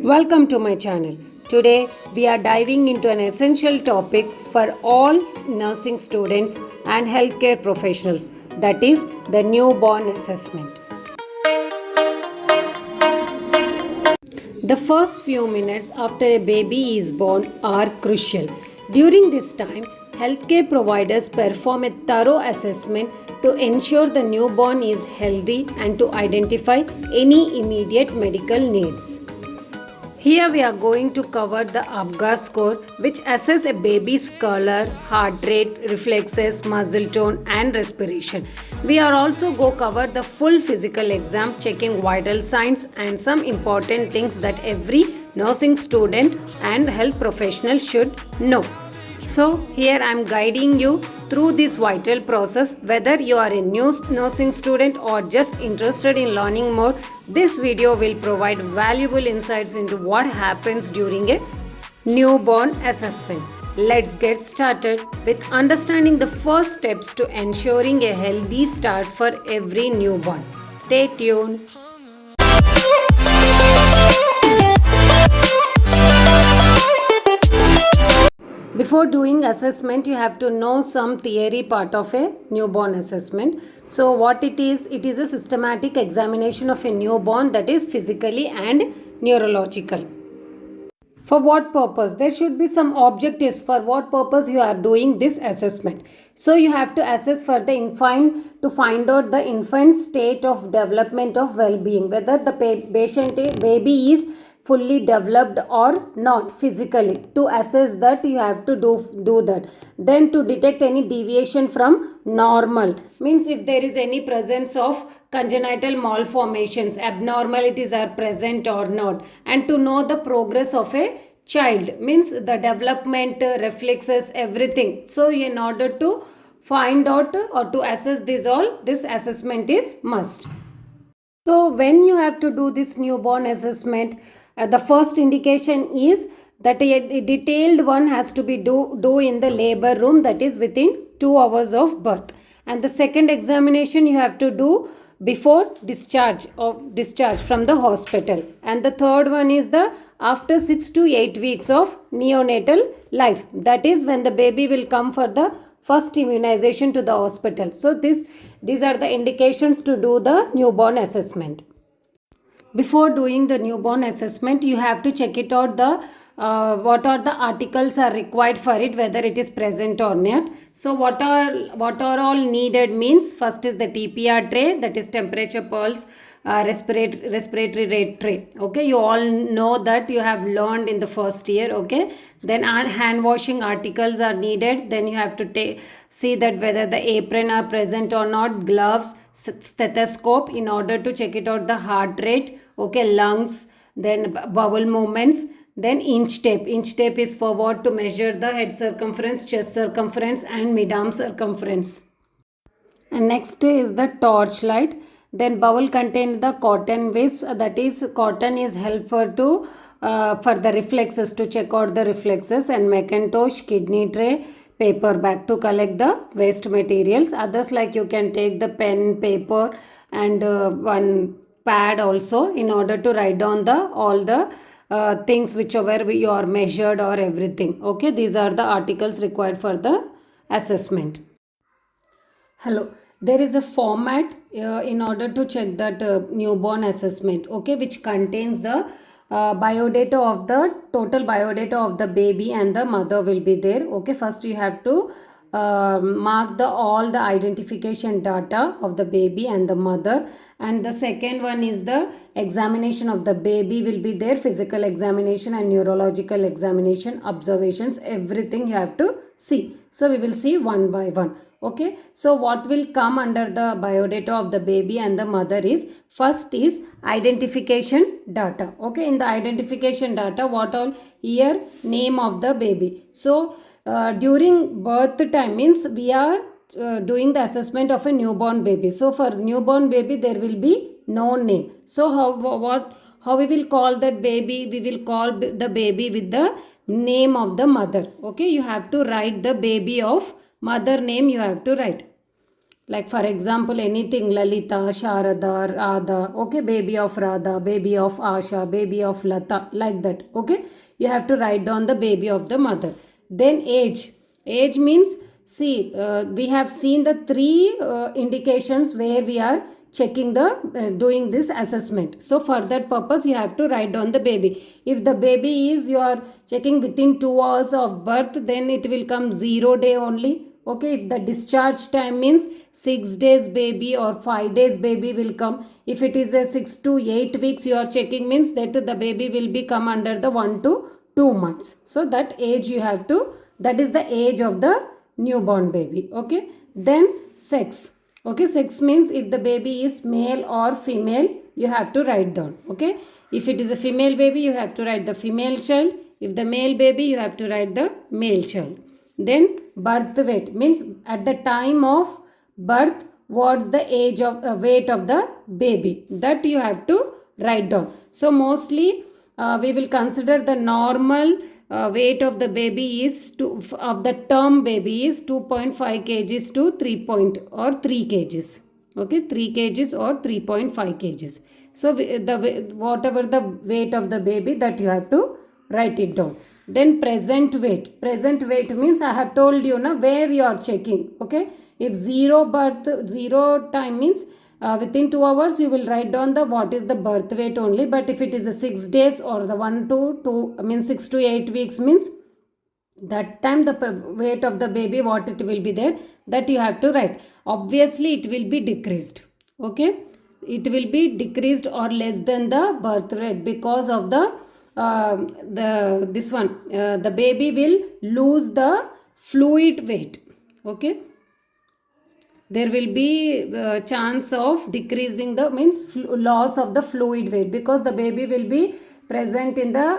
Welcome to my channel. Today we are diving into an essential topic for all nursing students and healthcare professionals, that is the newborn assessment. The first few minutes after a baby is born are crucial. During this time, healthcare providers perform a thorough assessment to ensure the newborn is healthy and to identify any immediate medical needs. Here we are going to cover the ABGA score, which assess a baby's color, heart rate, reflexes, muscle tone and respiration. We are also go cover the full physical exam, checking vital signs and some important things that every nursing student and health professional should know. So here I am guiding you through this vital process. Whether you are a new nursing student or just interested in learning more, this video will provide valuable insights into what happens during a newborn assessment. Let's get started with understanding the first steps to ensuring a healthy start for every newborn. Stay tuned. Before doing assessment, you have to know some theory part of a newborn assessment. So what it is a systematic examination of a newborn, that is physically and neurological. For what purpose? There should be some objectives for what purpose you are doing this assessment. So you have to assess for the infant to find out the infant's state of development of well-being, whether the baby is fully developed or not physically. To assess that, you have to do that. Then to detect any deviation from normal, means if there is any presence of congenital malformations, abnormalities are present or not, and to know the progress of a child, means the development, reflexes, everything. So in order to find out or to assess this all, this assessment is must. So when you have to do this newborn assessment, the first indication is that a detailed one has to be do in the labor room, that is within 2 hours of birth. And the second examination you have to do before discharge from the hospital. And the third one is the after 6 to 8 weeks of neonatal life, that is when the baby will come for the first immunization to the hospital. So these are the indications to do the newborn assessment. Before doing the newborn assessment, you have to check it out the what are the articles are required for it, whether it is present or not. So what are all needed means, first is the TPR tray, that is temperature pulse, respiratory rate tray. Okay, you all know that, you have learned in the first year. Okay, then hand washing articles are needed. Then you have to see that whether the apron are present or not, gloves, stethoscope in order to check it out the heart rate, okay, lungs, then bowel movements, then inch tape. Inch tape is for what? To measure the head circumference, chest circumference and mid-arm circumference. And next is the torchlight. Then bowel contain the cotton waste, that is cotton is helpful to for the reflexes, to check out the reflexes, and Macintosh, kidney tray, paper bag to collect the waste materials. Others, like you can take the pen, paper and one pad also, in order to write down the all the things whichever you are measured or everything. Okay, these are the articles required for the assessment. Hello, there is a format in order to check that newborn assessment, okay, which contains the biodata of the total biodata of the baby and the mother will be there. Okay, first you have to mark all the identification data of the baby and the mother, and the second one is the examination of the baby will be there, physical examination and neurological examination, observations, everything you have to see. So we will see one by one. Okay, so what will come under the biodata of the baby and the mother is, first is identification data. Okay, in the identification data, what all here, name of the baby. So during birth time, means we are doing the assessment of a newborn baby. So for newborn baby there will be no name. So how we will call that baby? We will call the baby with the name of the mother. Okay, you have to write the baby of mother name, you have to write. Like for example, anything Lalita, Sharada, Radha, okay, baby of Radha, baby of Asha, baby of Lata, like that, okay. You have to write down the baby of the mother. Then age. Age means, see, we have seen the three indications where we are checking the doing this assessment. So for that purpose you have to write down the baby. If the baby is you are checking within 2 hours of birth, then it will come 0 day only. Okay, if the discharge time means 6 days baby or 5 days baby will come. If it is a 6 to 8 weeks you are checking, means that the baby will be come under the 1 to 2 months. So that age you have to, that is the age of the newborn baby. Okay, then sex. Okay, sex means if the baby is male or female, you have to write down. Okay, if it is a female baby, you have to write the female child. If the male baby, you have to write the male child. Then birth weight means at the time of birth, what's the age of weight of the baby, that you have to write down. So mostly we will consider the normal weight of the baby is of the term baby is 2.5 kgs to 3 or 3 kgs. Okay, 3 kgs or 3.5 kgs. So whatever the weight of the baby, that you have to write it down. Then present weight. Present weight means I have told you now where you are checking. Okay, if 0 time means within 2 hours you will write down the what is the birth weight only. But if it is the 6 days or the 1 to 2 means 6 to 8 weeks means, that time the weight of the baby what it will be there, that you have to write. Obviously it will be decreased. Okay, it will be decreased or less than the birth weight, because of the the baby will lose the fluid weight. Okay, there will be chance of decreasing the means loss of the fluid weight, because the baby will be present in the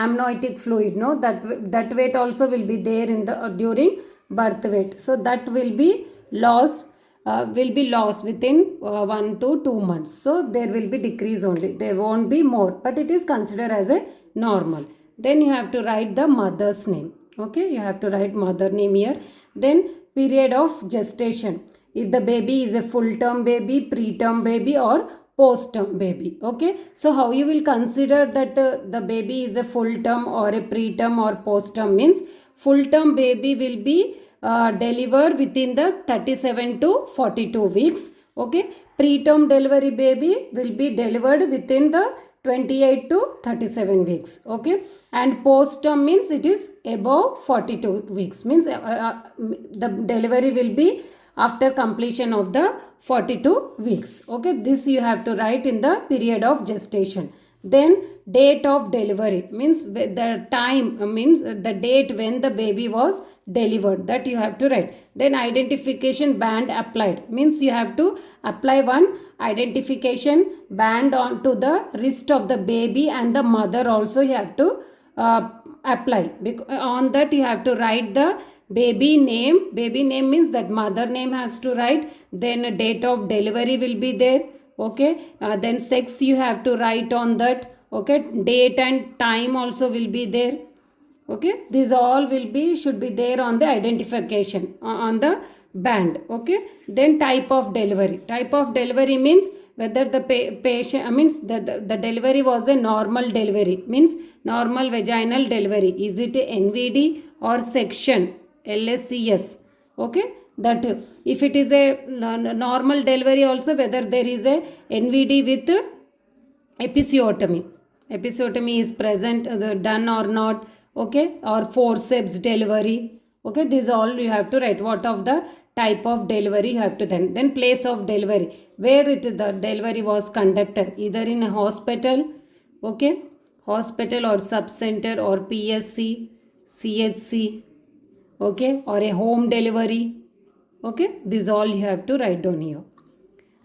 amniotic fluid, no, that weight also will be there in the during birth weight. So that will be lost within 1 to 2 months. So there will be decrease only, there won't be more, but it is considered as a normal. Then you have to write the mother's name. Okay, you have to write mother name here. Then period of gestation, if the baby is a full term baby, preterm baby or post term baby. Okay, so how you will consider that the baby is a full term or a preterm or post term means, full term baby will be deliver within the 37 to 42 weeks. Okay, preterm delivery baby will be delivered within the 28 to 37 weeks. Okay, and post term means it is above 42 weeks, means the delivery will be after completion of the 42 weeks. Okay, this you have to write in the period of gestation. Then date of delivery means the time, means the date when the baby was delivered, that you have to write. Then identification band applied means you have to apply one identification band on to the wrist of the baby, and the mother also you have to apply. On that you have to write the baby name. Baby name means that mother name has to write. Then date of delivery will be there. Okay, then sex you have to write on that. Okay, date and time also will be there. Okay, these all will be should be there on the identification on the band. Okay, then type of delivery. Type of delivery means whether the patient means the delivery was a normal delivery, means normal vaginal delivery, is it a NVD or section LSCS. Okay, that if it is a normal delivery also, whether there is a NVD with episiotomy is present, done or not. Okay, or forceps delivery. Okay, these all you have to write. What of the type of delivery you have to then place of delivery, where the delivery was conducted, either in a hospital. Okay, hospital or sub center or PSC, CHC. Okay, or a home delivery. Okay, this all you have to write down here.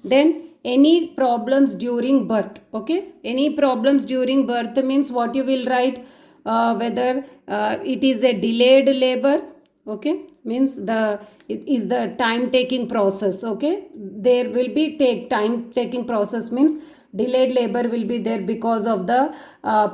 Then any problems during birth. Okay, any problems during birth means what you will write, whether it is a delayed labor. Okay, means it is the time taking process. Okay, there will be time taking process means delayed labor will be there because of the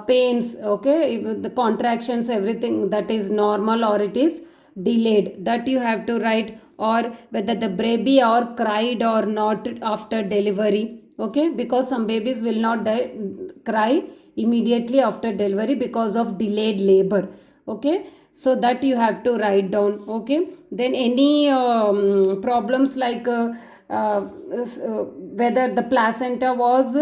pains. Okay, if the contractions, everything that is normal or it is delayed, that you have to write. or whether the baby or cried or not after delivery. Okay, because some babies will not cry immediately after delivery because of delayed labor. Okay, so that you have to write down. Okay, then any problems like whether the placenta was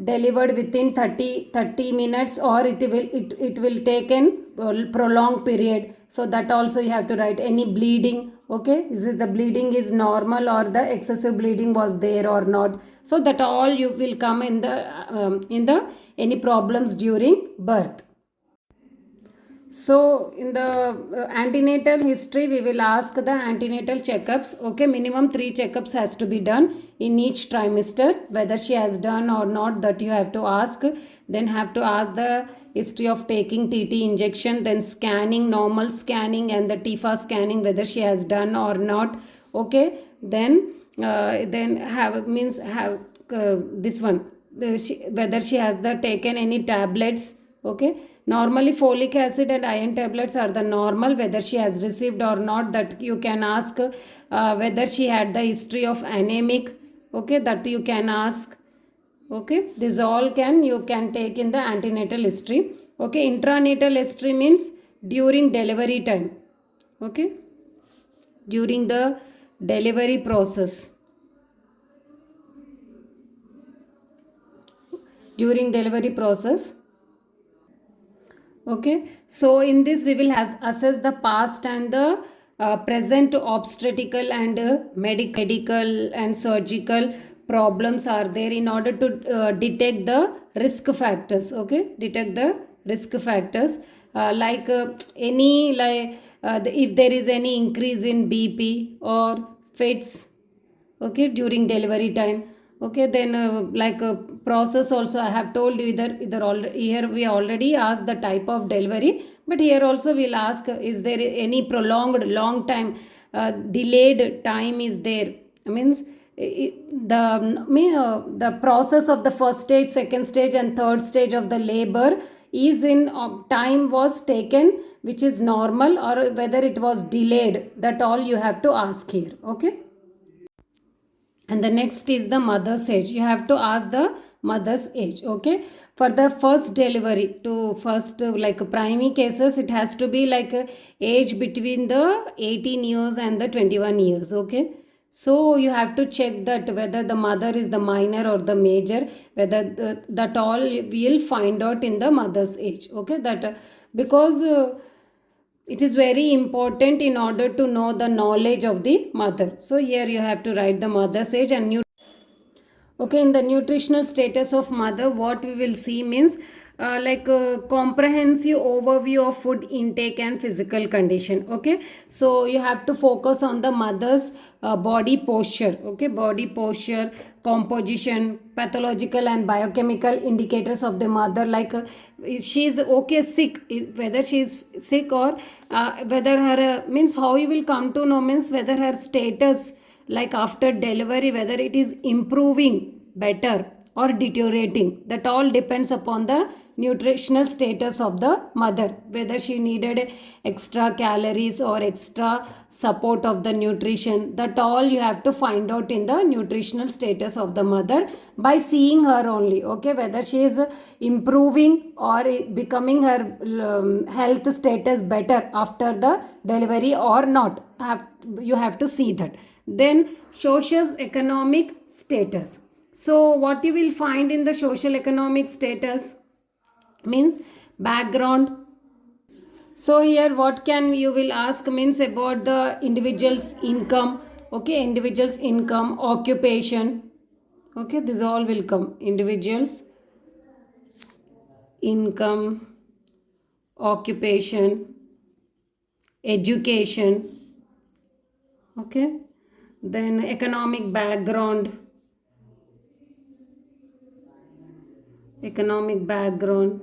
delivered within 30 minutes or it will take an prolonged period, so that also you have to write. Any bleeding, okay, is it the bleeding is normal or the excessive bleeding was there or not, so that all you will come in the any problems during birth. So in the antenatal history, we will ask the antenatal checkups. Okay, minimum 3 checkups has to be done in each trimester. Whether she has done or not, that you have to ask. Then have to ask the history of taking TT injection, then scanning, normal scanning and the TIFA scanning, whether she has done or not. Okay, then have means have this one, whether she has the taken any tablets. Okay, normally folic acid and iron tablets are the normal, whether she has received or not, that you can ask. Whether she had the history of anemic, okay, that you can ask. Okay, this all you can take in the antenatal history. Okay, intranatal history means during delivery time. Okay, during the delivery process. During delivery process. Okay, so in this we will assess the past and the present obstetrical and medical and surgical problems are there in order to detect the risk factors. Okay, detect the risk factors like any like if there is any increase in BP or fits, okay, during delivery time. Okay, then like a process also I have told you, either already here we already asked the type of delivery, but here also we'll ask, is there any prolonged long time delayed time is there. Means the process of the first stage, second stage and third stage of the labor is in time was taken which is normal, or whether it was delayed, that all you have to ask here. Okay, and the next is the mother's age. You have to ask the mother's age. Okay, for the first delivery to first like primary cases, it has to be like age between the 18 years and the 21 years. Okay, so you have to check that whether the mother is the minor or the major, whether that all we'll find out in the mother's age. Okay, that because it is very important in order to know the knowledge of the mother. So here you have to write the mother's age and okay, in the nutritional status of mother, what we will see means like a comprehensive overview of food intake and physical condition. Okay, so you have to focus on the mother's body posture. Okay, body posture, composition, pathological and biochemical indicators of the mother, like she is okay sick, whether she is sick or whether her means how you will come to know means whether her status like after delivery, whether it is improving better or deteriorating, that all depends upon the nutritional status of the mother, whether she needed extra calories or extra support of the nutrition, that all you have to find out in the nutritional status of the mother by seeing her only. Okay, whether she is improving or becoming her health status better after the delivery or not, you have to see that. Then social economic status. So what you will find in the social economic status means background. So here what can you will ask means about the individual's income. Okay, individual's income, occupation. Okay, this all will come. Individual's income, occupation, education. Okay, then economic background. Economic background,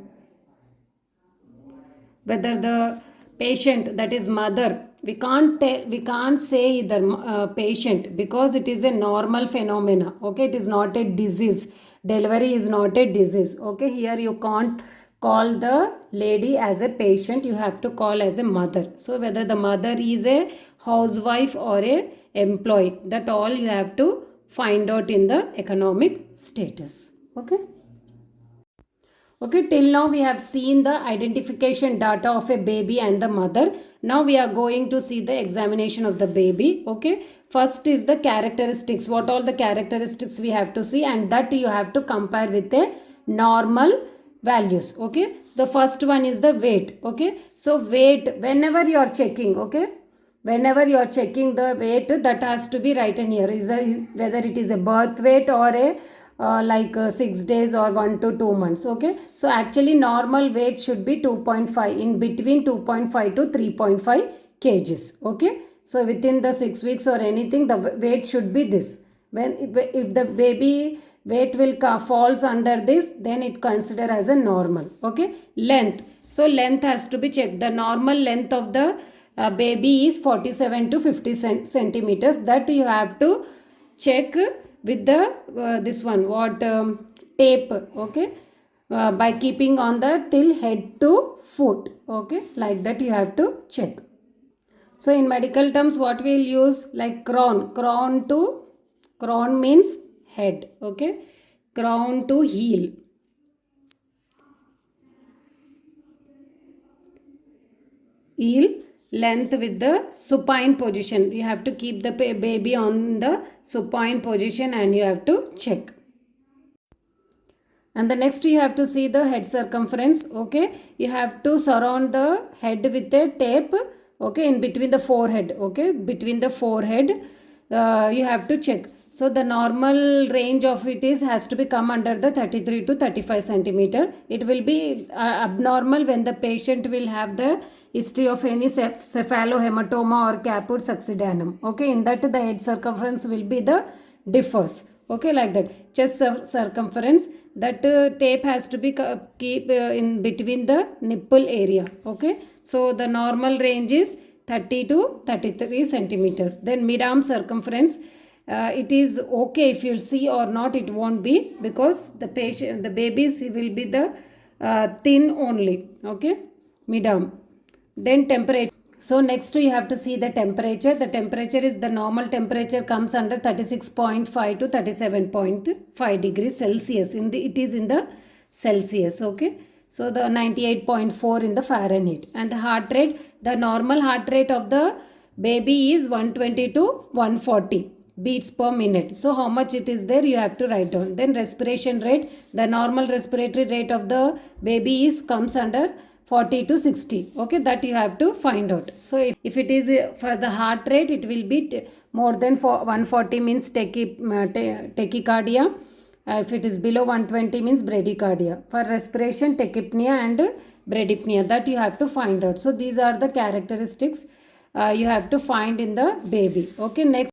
whether the patient, that is mother, we can't say either patient, because it is a normal phenomena. Okay, it is not a disease. Delivery is not a disease. Okay, here you can't call the lady as a patient, you have to call as a mother. So whether the mother is a housewife or a employed. That all you have to find out in the economic status. Okay. Okay, till now we have seen the identification data of a baby and the mother. Now we are going to see the examination of the baby. Okay, first is the characteristics. What all the characteristics we have to see, and that you have to compare with a normal values. Okay, the first one is the weight. Okay, so weight, whenever you are checking, okay, whenever you are checking the weight, that has to be written here, is whether it is a birth weight or a 6 days or 1 to 2 months. Okay, so actually normal weight should be 2.5, in between 2.5 to 3.5 kgs. Okay, so within the 6 weeks or anything, the weight should be this. When if the baby weight will falls under this, then it consider as a normal. Okay, length, so length has to be checked. The normal length of the baby is 47 to 50 centimeters. That you have to check with the this one, what tape. Okay, by keeping on the till head to foot. Okay, like that you have to check. So in medical terms, what we'll use, like crown means head. Okay, crown to heel. Heel, length with the supine position. You have to keep the baby on the supine position and you have to check. And the next you have to see the head circumference. Okay, you have to surround the head with a tape. Okay, in between the forehead. Okay, between the forehead you have to check. So the normal range of it is has to be come under the 33 to 35 centimeter. It will be abnormal when the patient will have the history of any cephalohematoma or caput succedanum. Okay, in that the head circumference will be the differs. Okay, like that. Chest circumference, that tape has to be keep in between the nipple area. Okay, so the normal range is 30 to 33 centimeters. Then mid-arm circumference, it is okay if you see or not, it won't be, because the babies will be the thin only. Okay, mid-arm. Then temperature. So next you have to see the temperature. The temperature is, the normal temperature comes under 36.5 to 37.5 degrees Celsius. It is in the Celsius. Okay, so the 98.4 in the Fahrenheit. And the heart rate, the normal heart rate of the baby is 120 to 140 beats per minute. So how much it is there, you have to write down. Then respiration rate, the normal respiratory rate of the baby comes under 40 to 60. Okay, that you have to find out. So if it is for the heart rate, it will be more than 140 means tachycardia. If it is below 120 means bradycardia. For respiration, tachypnea and bradypnea, that you have to find out. So these are the characteristics you have to find in the baby. Okay, next.